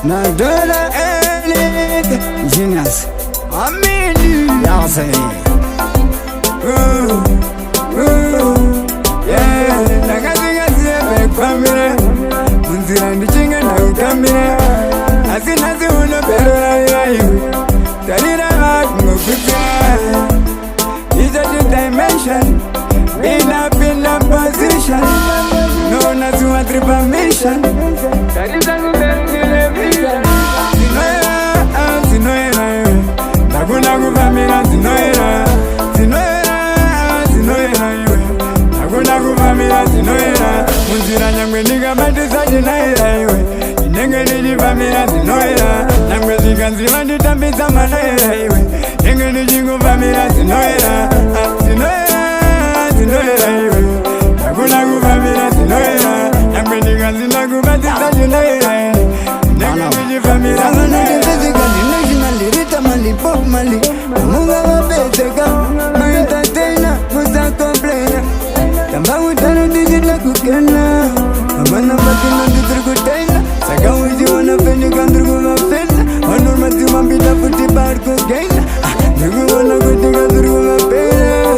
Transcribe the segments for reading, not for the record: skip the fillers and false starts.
Nadola Elite Genius Amini Yase Yeah, nakazinga siebe kwa mire Munzira ndichinga na ukamire Asinazi uno pero la yayu Tarira makungo kutia It's a deep dimension Been up in a position No not to a triple mission Tarira ngubengile vision Zinoera Nakuna kuvamira zinoera Nakuna kuvamira zinoera Munzira nyangwe ndikambatisa chinaera iwe Inenge ndichivamira zinoera Nyangwe zikanziva nditambisa manaera iwe Inenge ndichikuvamira zinoera Zinoera iwe Nakuna kuvamira zinoera Nyangwe ndikanzina kubatisa chinaera Inenge ndichivamira zinoera Mali, pop mali, amunga wapeteka Maentertainer, musa complainer Tamba utano digit kukena Amana batina ditrikutaina Saka uji wana peni kandrugu mapena Wanurmati mambita kuti barko gaina Nugu wana kuti kandrugu mapena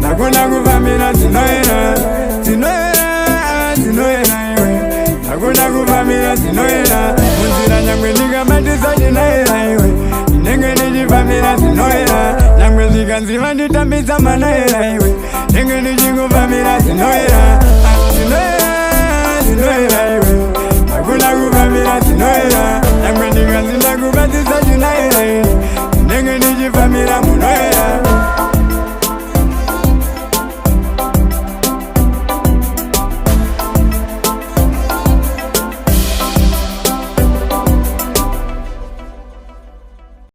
Nakuna kuvamira zinoera Nakuna kuvamira zinoera Munzira nyangwe ndikambatisa chinaera iwe Inenge ndichivamira zinoera Nyangwe zikanziva nditambisa manaera iwe Inenge ndichikuvamira zinoera